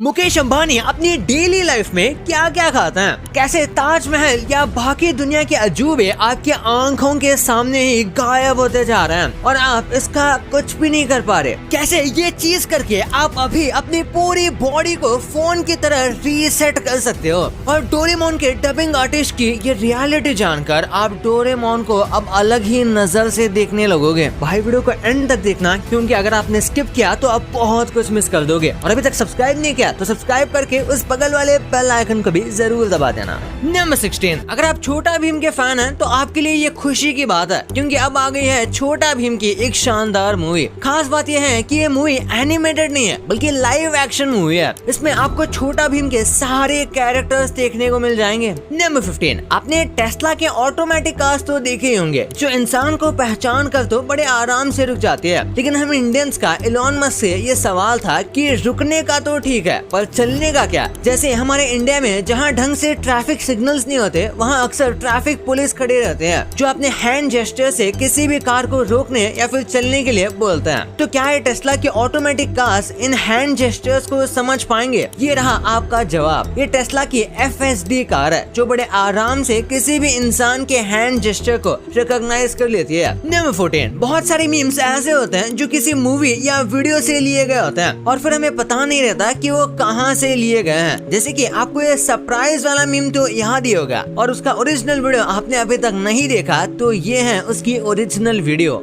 मुकेश अंबानी अपनी daily life में क्या क्या खाते हैं, कैसे ताजमहल या बाकी दुनिया के अजूबे आपकी आंखों के सामने ही गायब होते जा रहे हैं और आप इसका कुछ भी नहीं कर पा रहे। कैसे ये चीज करके आप अभी अपनी पूरी बॉडी को फोन की तरह रीसेट कर सकते हो। और डोरेमोन के डबिंग आर्टिस्ट की ये रियलिटी जानकर आप डोरेमोन को अब अलग ही नजर से देखने लगोगे। भाई वीडियो को एंड तक देखना, क्योंकि अगर आपने स्किप किया तो आप बहुत कुछ मिस कर दोगे। और अभी तक सब्सक्राइब नहीं किया तो सब्सक्राइब करके उस बगल वाले बेल आइकन को भी जरूर दबा देना। नंबर 16, अगर आप छोटा भीम के फैन हैं तो आपके लिए ये खुशी की बात है, क्योंकि अब आ गई है छोटा भीम की एक शानदार मूवी। खास बात यह है कि ये मूवी एनिमेटेड नहीं है बल्कि लाइव एक्शन मूवी है। इसमें आपको छोटा भीम के सारे कैरेक्टर्स देखने को मिल जाएंगे। नंबर 15, आपने टेस्ला के ऑटोमेटिक कार्स तो देखे ही होंगे जो इंसान को पहचान कर तो बड़े आराम से रुक जाती है। लेकिन हम इंडियंस का एलोन मस्क से ये सवाल था कि रुकने का तो ठीक है पर चलने का क्या। जैसे हमारे इंडिया में जहाँ ढंग से ट्रैफिक सिग्नल्स नहीं होते वहाँ अक्सर ट्रैफिक पुलिस खड़े रहते हैं जो अपने हैंड जेस्चर से किसी भी कार को रोकने या फिर चलने के लिए बोलते हैं। तो क्या ये टेस्ला के automatic cars in hand gestures को समझ पाएंगे? ये रहा आपका जवाब। ये टेस्ला की FSD कार है जो बड़े आराम से किसी भी इंसान के हैंड जेस्चर को रिकॉग्नाइज कर लेती है। नंबर 14, बहुत सारे मीम्स ऐसे होते हैं जो किसी मूवी या वीडियो से लिए गए होते हैं और फिर हमें पता नहीं रहता कि वो कहाँ से लिए गए हैं। जैसे कि आपको ये सरप्राइज वाला मीम तो याद ही होगा और उसका ओरिजिनल वीडियो आपने अभी तक नहीं देखा तो ये है उसकी ओरिजिनल वीडियो।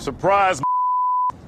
सरप्राइज।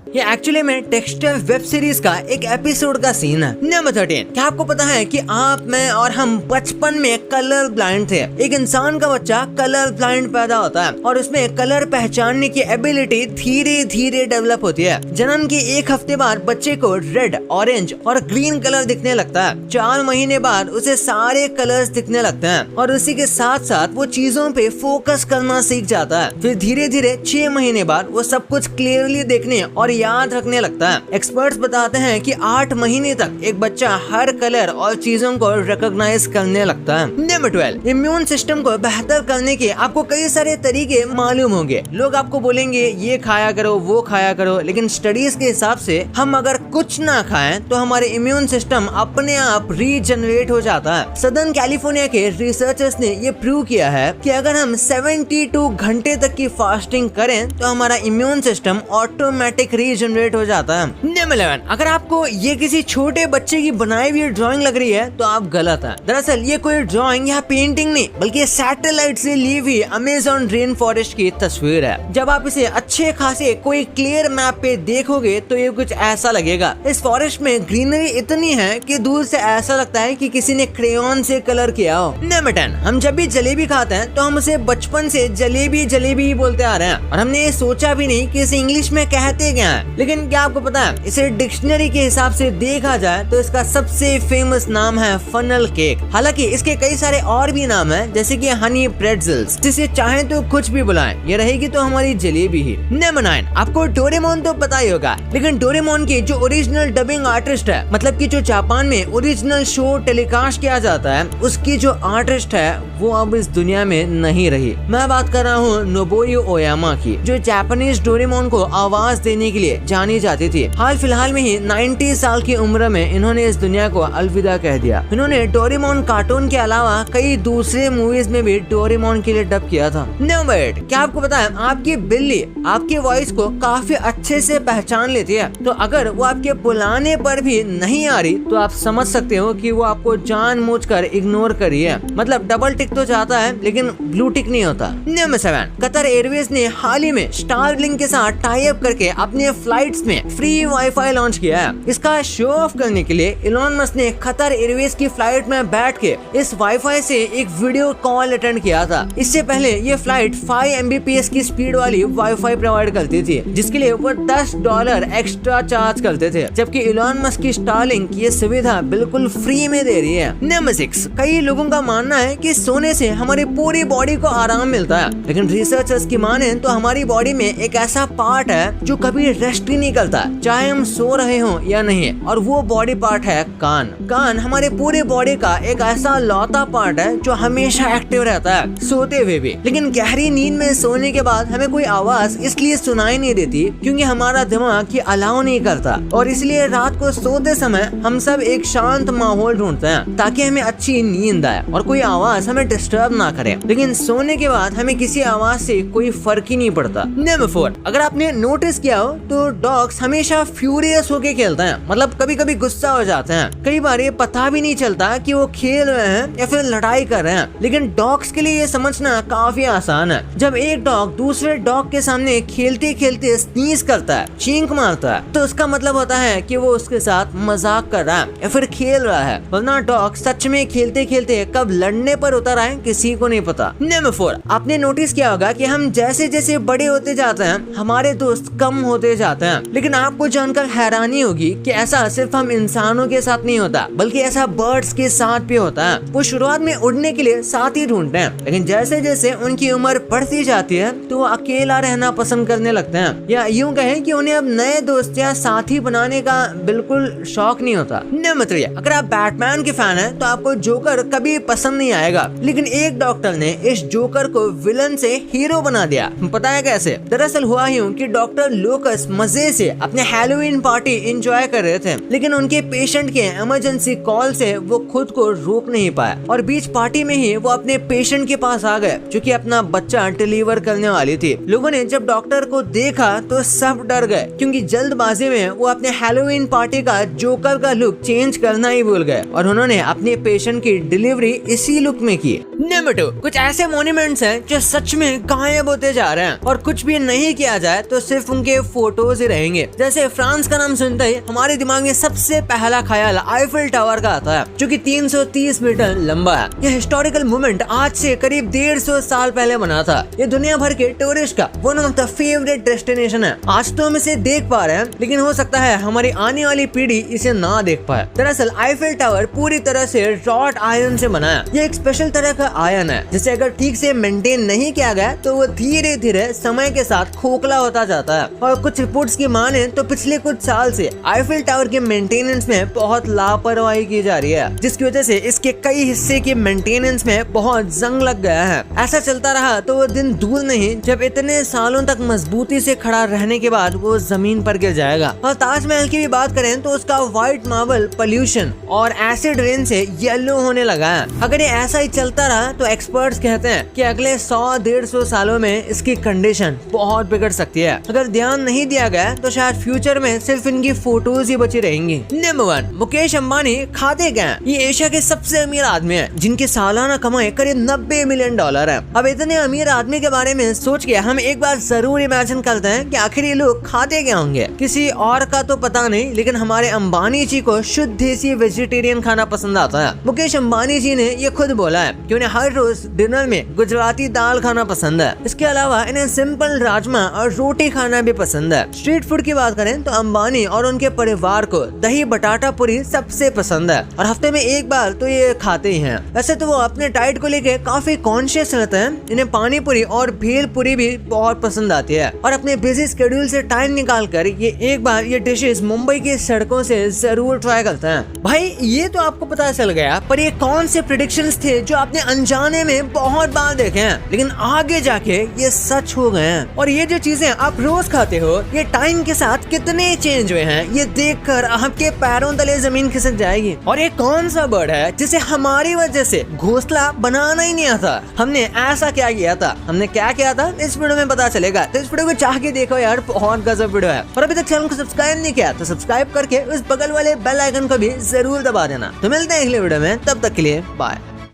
ये एक्चुअली में टेक्सटर वेब सीरीज का एक एपिसोड का सीन है। नंबर 13, क्या आपको पता है कि आप, मैं और हम बचपन में कलर ब्लाइंड थे। एक इंसान का बच्चा कलर ब्लाइंड पैदा होता है और उसमें कलर पहचानने की एबिलिटी धीरे धीरे डेवलप होती है। जन्म के एक हफ्ते बाद बच्चे को रेड, ऑरेंज और ग्रीन कलर दिखने लगता है। 4 महीने बाद उसे सारे कलर्स दिखने लगते हैं और उसी के साथ साथ वो चीजों पे फोकस करना सीख जाता है। फिर धीरे धीरे 6 महीने बाद वो सब कुछ क्लियरली देखने और याद रखने लगता है। एक्सपर्ट्स बताते हैं कि 8 महीने तक एक बच्चा हर कलर और चीजों को रिकॉग्नाइज करने लगता है। नंबर 12, इम्यून सिस्टम को बेहतर करने के आपको कई सारे तरीके मालूम होंगे। लोग आपको बोलेंगे ये खाया करो, वो खाया करो, लेकिन स्टडीज के हिसाब से हम अगर कुछ ना खाएं तो हमारे इम्यून सिस्टम अपने आप रीजनरेट हो जाता है। सदर्न कैलिफोर्निया के रिसर्चर्स ने ये प्रूव किया है कि अगर हम 72 घंटे तक की फास्टिंग करें तो हमारा इम्यून सिस्टम ऑटोमेटिक जनरेट हो जाता है। नंबर 11, अगर आपको ये किसी छोटे बच्चे की बनाई हुई ड्राइंग लग रही है तो आप गलत हैं। दरअसल ये कोई ड्राइंग या पेंटिंग नहीं बल्कि सैटेलाइट से ली हुई अमेज़न रेन फॉरेस्ट की तस्वीर है। जब आप इसे अच्छे खासे कोई क्लियर मैप पे देखोगे तो ये कुछ ऐसा लगेगा। इस फॉरेस्ट में ग्रीनरी इतनी है कि दूर से ऐसा लगता है कि किसी ने क्रेयॉन से कलर किया हो। नंबर 10, हम जब भी जलेबी खाते हैं तो हम उसे बचपन से जलेबी जलेबी ही बोलते आ रहे हैं और हमने ये सोचा भी नहीं कि इसे इंग्लिश में कहते क्या है। लेकिन क्या आपको पता है इसे डिक्शनरी के हिसाब से देखा जाए तो इसका सबसे फेमस नाम है फनल केक। हालांकि इसके कई सारे और भी नाम हैं, जैसे कि हनी प्रेट्जल्स, जिसे चाहे तो कुछ भी बुलाएं, ये रहेगी तो हमारी जलेबी ही। नंबर 9, आपको डोरेमोन तो पता ही होगा, लेकिन डोरेमोन की जो ओरिजिनल डबिंग आर्टिस्ट है, मतलब कि जो जापान में ओरिजिनल शो टेलीकास्ट किया जाता है, उसकी जो आर्टिस्ट है वो अब इस दुनिया में नहीं रही। मैं बात कर रहा हूँ नोबुयो ओयामा की, जो जापानीज डोरेमोन को आवाज देने के लिए जानी जाती थी। हाल फिलहाल में ही 90 साल की उम्र में इन्होंने इस दुनिया को अलविदा कह दिया। इन्होंने डोरेमोन कार्टून के अलावा कई दूसरे मूवीज में भी डोरेमोन के लिए डब किया था। नंबर 8, क्या आपको पता है आपकी बिल्ली आपकी वॉइस को काफी अच्छे से पहचान लेती है। तो अगर वो आपके बुलाने पर भी नहीं आ रही तो आप समझ सकते हो कि वो आपको जानबूझकर इग्नोर कर रही है। मतलब डबल टिक तो जाता है लेकिन ब्लू टिक नहीं होता। नंबर 7, कतर एयरवेज ने हाल ही में स्टारलिंक के साथ टाई अप करके अपने फ्लाइट्स में फ्री वाईफाई लॉन्च किया है। इसका शो ऑफ करने के लिए इलोन मस्क ने कतर एयरवेज की फ्लाइट में बैठ के इस वाईफाई से एक वीडियो कॉल अटेंड किया था। इससे पहले ये फ्लाइट 5 Mbps की स्पीड वाली वाईफाई प्रोवाइड करती थी, जिसके लिए वो $10 एक्स्ट्रा चार्ज करते थे, जबकि इलोन मस्क की स्टारलिंक ये सुविधा बिल्कुल फ्री में दे रही है। नंबर 6, कई लोगों का मानना है कि सोने से हमारी पूरी बॉडी को आराम मिलता है, लेकिन रिसर्चर्स की माने तो हमारी बॉडी में एक ऐसा पार्ट है जो कभी डेस्टिनी करता है, चाहे हम सो रहे हो या नहीं। और वो बॉडी पार्ट है कान। कान हमारे पूरे बॉडी का एक ऐसा लौता पार्ट है जो हमेशा एक्टिव रहता है, सोते हुए भी। लेकिन गहरी नींद में सोने के बाद हमें कोई आवाज इसलिए सुनाई नहीं देती क्योंकि हमारा दिमाग ये अलाउ नहीं करता, और इसलिए रात को सोते समय हम सब एक शांत माहौल ढूंढते हैं ताकि हमें अच्छी नींद आए और कोई आवाज हमें डिस्टर्ब ना करे। लेकिन सोने के बाद हमें किसी आवाज से कोई फर्क ही नहीं पड़ता। नंबर 4, अगर आपने नोटिस किया हो तो डॉग्स हमेशा फ्यूरियस होके खेलते हैं, मतलब कभी कभी गुस्सा हो जाते हैं। कई बार ये पता भी नहीं चलता कि वो खेल रहे हैं या फिर लड़ाई कर रहे हैं। लेकिन डॉग्स के लिए ये समझना काफी आसान है। जब एक डॉग दूसरे डॉग के सामने खेलते खेलते स्नीज करता है, छींक मारता है, तो उसका मतलब होता है कि वो उसके साथ मजाक कर रहा है या फिर खेल रहा है। वरना डॉग सच में खेलते खेलते कब लड़ने पर उतर आए किसी को नहीं पता। नंबर 4, आपने नोटिस किया होगा कि हम जैसे जैसे बड़े होते जाते हैं हमारे दोस्त कम होते जाते हैं। लेकिन आपको जानकर हैरानी होगी कि ऐसा सिर्फ हम इंसानों के साथ नहीं होता, बल्कि ऐसा बर्ड्स के साथ भी होता है। वो शुरुआत में उड़ने के लिए साथी ढूंढते हैं, लेकिन जैसे जैसे उनकी उम्र बढ़ती जाती है तो वो अकेला रहना पसंद करने लगते हैं, या यूं कहें कि उन्हें अब नए दोस्त या साथी बनाने का बिल्कुल शौक नहीं होता। नंबर 3, अगर आप बैटमैन के फैन हैं तो आपको जोकर कभी पसंद नहीं आएगा। लेकिन एक डॉक्टर ने इस जोकर को विलन से हीरो बना दिया। पता है कैसे? दरअसल हुआ यूं कि डॉक्टर लोकस मजे से अपने हैलोवीन पार्टी एंजॉय कर रहे थे, लेकिन उनके पेशेंट के इमरजेंसी कॉल से वो खुद को रोक नहीं पाए और बीच पार्टी में ही वो अपने पेशेंट के पास आ गए जो कि अपना बच्चा डिलीवर करने वाली थी। लोगों ने जब डॉक्टर को देखा तो सब डर गए क्योंकि जल्दबाजी में वो अपने हैलोवीन पार्टी का जोकर का लुक चेंज करना ही भूल गए और उन्होंने अपने पेशेंट की डिलीवरी इसी लुक में की। नंबर 2, कुछ ऐसे मॉन्यूमेंट्स हैं जो सच में गायब होते जा रहे हैं और कुछ भी नहीं किया जाए तो सिर्फ उनके फोटोज ही रहेंगे। जैसे फ्रांस का नाम सुनते ही हमारे दिमाग में सबसे पहला ख्याल आईफिल टावर का आता है जो कि 330 मीटर लंबा है। यह हिस्टोरिकल मूवमेंट आज से करीब 150 साल पहले बना था। ये दुनिया भर के टूरिस्ट का one of the favourite destination है। आज तो हम इसे देख पा रहे हैं, लेकिन हो सकता है हमारी आने वाली पीढ़ी इसे ना देख पाए। दरअसल आईफिल टावर पूरी तरह से रॉट आयरन से बना है। ये एक स्पेशल तरह का आयरन है जिसे अगर ठीक से मेंटेन नहीं किया गया तो वो धीरे धीरे समय के साथ खोखला होता जाता है। और कुछ रिपोर्ट्स की माने तो पिछले कुछ साल से आईफिल टावर के मेंटेनेंस में बहुत लापरवाही की जा रही है, जिसकी वजह से इसके कई हिस्से के मेंटेनेंस में बहुत जंग लग गया है। ऐसा चलता रहा तो वो दिन दूर नहीं जब इतने सालों तक मजबूती से खड़ा रहने के बाद वो जमीन पर गिर जाएगा। और ताजमहल की भी बात करें तो उसका व्हाइट मार्बल पोल्यूशन और एसिड रेन से येलो होने लगा है। अगर ये ऐसा ही चलता रहा तो एक्सपर्ट्स कहते हैं कि अगले 100-150 सालों में इसकी कंडीशन बहुत बिगड़ सकती है। अगर ध्यान नहीं दिया गया तो शायद फ्यूचर में सिर्फ इनकी फोटोज ही बची रहेंगी। नंबर 1, मुकेश अंबानी खाते क्या हैं? ये एशिया के सबसे अमीर आदमी हैं जिनकी सालाना कमाई करीब $90 मिलियन है। अब इतने अमीर आदमी के बारे में सोच के हम एक बार जरूर इमेजिन करते हैं कि आखिर ये लोग खाते क्या होंगे। किसी और का तो पता नहीं, लेकिन हमारे अंबानी जी को शुद्ध देसी वेजिटेरियन खाना पसंद आता है। मुकेश अंबानी जी ने ये खुद बोला है कि उन्हें हर रोज डिनर में गुजराती दाल खाना पसंद है। इसके अलावा इन्हें सिंपल राजमा और रोटी खाना भी पसंद है। स्ट्रीट फूड की बात करें तो अंबानी और उनके परिवार को दही बटाटा पूरी सबसे पसंद है और हफ्ते में एक बार तो ये खाते ही हैं। वैसे तो वो अपने डाइट को लेके काफी कॉन्शियस रहते हैं। इन्हें पानी पूरी और भेल पूरी भी बहुत पसंद आती है और अपने बिजी शेड्यूल से टाइम निकाल कर ये एक बार ये डिशेस मुंबई की सड़कों से जरूर ट्राई करते हैं। भाई ये तो आपको पता चल गया, पर ये कौन से प्रेडिक्शंस थे जो आपने अनजाने में बहुत बार देखे हैं लेकिन आगे जाके ये सच हो गए हैं। और ये जो चीजें आप रोज खाते हो ये टाइम के साथ कितने चेंज हुए हैं ये देखकर आपके पैरों तले जमीन खिसक जाएगी। और ये कौन सा बर्ड है जिसे हमारी वजह से घोंसला बनाना ही नहीं आता? हमने ऐसा क्या किया था, हमने क्या किया था, इस वीडियो में पता चलेगा। तो इस वीडियो को चाह के देखो यार, बहुत गजब वीडियो है। और अभी तक चैनल को सब्सक्राइब नहीं किया तो सब्सक्राइब करके उस बगल वाले बेल आइकन को भी जरूर दबा देना। तो मिलते हैं अगले वीडियो में, तब तक के लिए बाय।